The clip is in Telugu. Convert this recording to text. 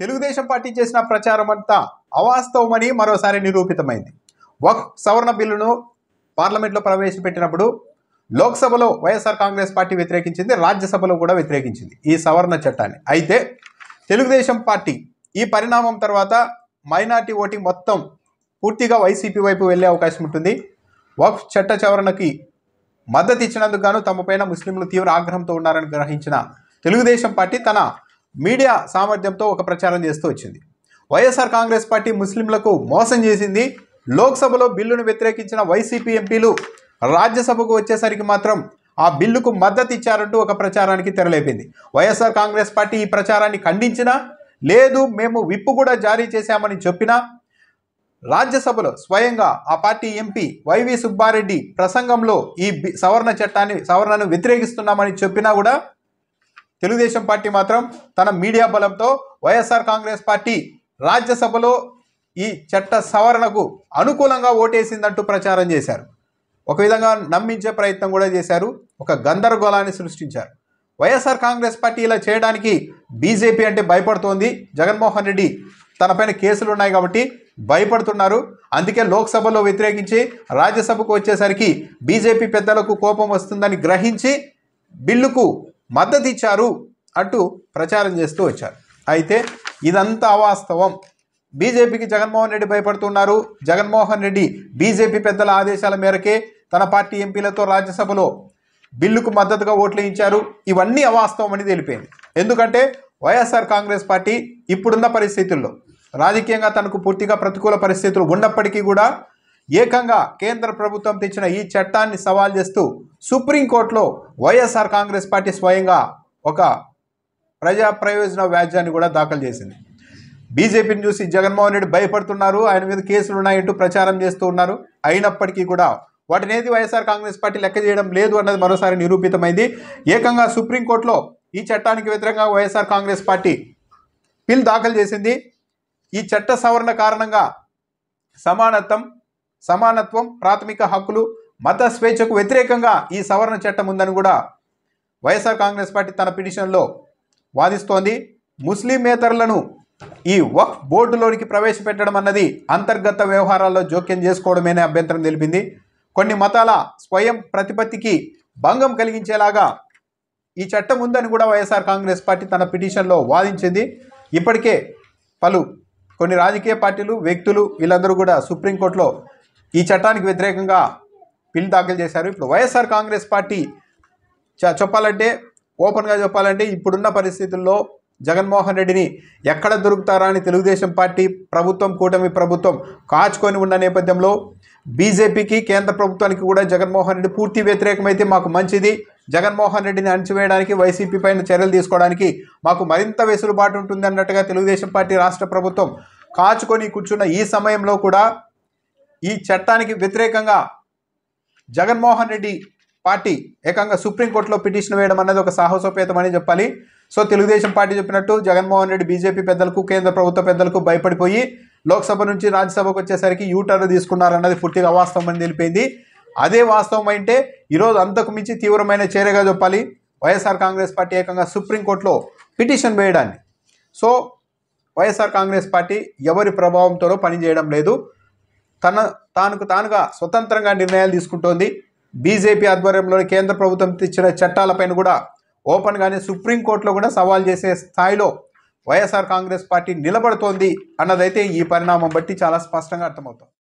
తెలుగుదేశం పార్టీ చేసిన ప్రచారం అంతా అవాస్తవమని మరోసారి నిరూపితమైంది. వక్ఫ్ సవరణ బిల్లును పార్లమెంట్లో ప్రవేశపెట్టినప్పుడు లోక్సభలో వైఎస్ఆర్ కాంగ్రెస్ పార్టీ వ్యతిరేకించింది, రాజ్యసభలో కూడా వ్యతిరేకించింది ఈ సవరణ చట్టాన్ని. అయితే తెలుగుదేశం పార్టీ ఈ పరిణామం తర్వాత మైనార్టీ ఓటింగ్ మొత్తం పూర్తిగా వైసీపీ వైపు వెళ్ళే అవకాశం ఉంటుంది. వక్ఫ్ చట్ట సవరణకి మద్దతు ఇచ్చినందుకు గాను తమపైన ముస్లింలు తీవ్ర ఆగ్రహంతో ఉన్నారని గ్రహించిన తెలుగుదేశం పార్టీ తన మీడియా సామర్థ్యంతో ఒక ప్రచారం చేస్తూ వచ్చింది. వైఎస్ఆర్ కాంగ్రెస్ పార్టీ ముస్లింలకు మోసం చేసింది, లోక్సభలో బిల్లును వ్యతిరేకించిన వైసీపీ ఎంపీలు రాజ్యసభకు వచ్చేసరికి మాత్రం ఆ బిల్లుకు మద్దతు ఇచ్చారంటూ ఒక ప్రచారానికి తెరలేపింది. వైఎస్ఆర్ కాంగ్రెస్ పార్టీ ఈ ప్రచారాన్ని ఖండించినా, లేదు మేము విప్పు కూడా జారీ చేశామని చెప్పినా, రాజ్యసభలో స్వయంగా ఆ పార్టీ ఎంపీ వైవి సుబ్బారెడ్డి ప్రసంగంలో ఈ సవరణను వ్యతిరేకిస్తున్నామని చెప్పినా కూడా తెలుగుదేశం పార్టీ మాత్రం తన మీడియా బలంతో వైఎస్ఆర్ కాంగ్రెస్ పార్టీ రాజ్యసభలో ఈ చట్ట సవరణకు అనుకూలంగా ఓటేసిందంటూ ప్రచారం చేశారు. ఒక విధంగా నమ్మించే ప్రయత్నం కూడా చేశారు, ఒక గందరగోళాన్ని సృష్టించారు. వైఎస్ఆర్ కాంగ్రెస్ పార్టీ ఇలా చేయడానికి బీజేపీ అంటే భయపడుతోంది. జగన్మోహన్ రెడ్డి తనపైన కేసులు ఉన్నాయి కాబట్టి భయపడుతున్నారు. అందుకే లోక్సభలో వ్యతిరేకించి రాజ్యసభకు వచ్చేసరికి బీజేపీ పెద్దలకు కోపం వస్తుందని గ్రహించి బిల్లుకు మద్దతు ఇచ్చారు అంటూ ప్రచారం చేస్తూ వచ్చారు. అయితే ఇదంతా అవాస్తవం. బీజేపీకి జగన్మోహన్ రెడ్డి భయపడుతున్నారు. జగన్మోహన్ రెడ్డి బీజేపీ పెద్దల ఆదేశాల మేరకే తన పార్టీ ఎంపీలతో రాజ్యసభలో బిల్లుకు మద్దతుగా ఓట్లు ఇచ్చారు. ఇవన్నీ అవాస్తవం అని తెలిపింది. ఎందుకంటే వైఎస్ఆర్ కాంగ్రెస్ పార్టీ ఇప్పుడున్న పరిస్థితుల్లో రాజకీయంగా తనకు పూర్తిగా ప్రతికూల పరిస్థితులు ఉన్నప్పటికీ కూడా ఏకంగా కేంద్ర ప్రభుత్వం తెచ్చిన ఈ చట్టాన్ని సవాల్ చేస్తూ సుప్రీంకోర్టులో వైఎస్ఆర్ కాంగ్రెస్ పార్టీ స్వయంగా ఒక ప్రజా ప్రయోజన వ్యాజ్యాన్ని కూడా దాఖలు చేసింది. బీజేపీని చూసి జగన్మోహన్ రెడ్డి భయపడుతున్నారు, ఆయన మీద కేసులు ఉన్నాయంటూ ప్రచారం చేస్తూ ఉన్నారు. అయినప్పటికీ కూడా వాటినేది వైఎస్ఆర్ కాంగ్రెస్ పార్టీ లెక్క చేయడం లేదు అన్నది మరోసారి నిరూపితమైంది. ఏకంగా సుప్రీంకోర్టులో ఈ చట్టానికి వ్యతిరేకంగా వైఎస్ఆర్ కాంగ్రెస్ పార్టీ బిల్ దాఖలు చేసింది. ఈ చట్ట సవరణ కారణంగా సమానత్వం, ప్రాథమిక హక్కులు, మత స్వేచ్ఛకు వ్యతిరేకంగా ఈ సవరణ చట్టం ఉందని కూడా వైఎస్ఆర్ కాంగ్రెస్ పార్టీ తన పిటిషన్లో వాదిస్తోంది. ముస్లిమేతరులను ఈ వక్ఫ్ బోర్డులోనికి ప్రవేశపెట్టడం అన్నది అంతర్గత వ్యవహారాల్లో జోక్యం చేసుకోవడమేనే అభ్యంతరం తెలిపింది. కొన్ని మతాల స్వయం ప్రతిపత్తికి భంగం కలిగించేలాగా ఈ చట్టం ఉందని కూడా వైఎస్ఆర్ కాంగ్రెస్ పార్టీ తన పిటిషన్లో వాదించింది. ఇప్పటికే కొన్ని రాజకీయ పార్టీలు, వ్యక్తులు వీళ్ళందరూ కూడా సుప్రీంకోర్టులో ఈ చట్టానికి వ్యతిరేకంగా బిల్ దాఖలు చేశారు. ఇప్పుడు వైఎస్ఆర్ కాంగ్రెస్ పార్టీ ఓపెన్గా చెప్పాలంటే ఇప్పుడున్న పరిస్థితుల్లో జగన్మోహన్ రెడ్డిని ఎక్కడ దొరుకుతారా అని తెలుగుదేశం పార్టీ ప్రభుత్వం, కూటమి ప్రభుత్వం కాచుకొని ఉన్న నేపథ్యంలో బీజేపీకి, కేంద్ర ప్రభుత్వానికి కూడా జగన్మోహన్ రెడ్డి పూర్తి వ్యతిరేకమైతే మాకు మంచిది, జగన్మోహన్ రెడ్డిని అణచివేయడానికి, వైసీపీ పైన చర్యలు తీసుకోవడానికి మాకు మరింత వెసులుబాటు ఉంటుంది అన్నట్టుగా తెలుగుదేశం పార్టీ రాష్ట్ర ప్రభుత్వం కాచుకొని కూర్చున్న ఈ సమయంలో కూడా ఈ చట్టానికి వ్యతిరేకంగా జగన్మోహన్ రెడ్డి పార్టీ ఏకంగా సుప్రీంకోర్టులో పిటిషన్ వేయడం అన్నది ఒక సాహసోపేతమని చెప్పాలి. సో తెలుగుదేశం పార్టీ చెప్పినట్టు జగన్మోహన్ రెడ్డి బీజేపీ పెద్దలకు, కేంద్ర ప్రభుత్వ పెద్దలకు భయపడిపోయి లోక్సభ నుంచి రాజ్యసభకు వచ్చేసరికి యూటర్న్ తీసుకున్నారన్నది పూర్తిగా అవాస్తవం అని తెలిపింది. అదే వాస్తవం అంటే ఈరోజు అంతకు మించి తీవ్రమైన చర్యగా చెప్పాలి వైఎస్ఆర్ కాంగ్రెస్ పార్టీ ఏకంగా సుప్రీంకోర్టులో పిటిషన్ వేయడాన్ని. సో వైఎస్ఆర్ కాంగ్రెస్ పార్టీ ఎవరి ప్రభావంతోనో పనిచేయడం లేదు, తానుగా స్వతంత్రంగా నిర్ణయాలు తీసుకుంటోంది. బీజేపీ ఆధ్వర్యంలోని కేంద్ర ప్రభుత్వం తెచ్చిన చట్టాలపైన కూడా ఓపెన్గానే సుప్రీంకోర్టులో కూడా సవాల్ చేసే స్థాయిలో వైఎస్ఆర్ కాంగ్రెస్ పార్టీ నిలబడుతోంది అన్నదైతే ఈ పరిణామం బట్టి చాలా స్పష్టంగా అర్థమవుతుంది.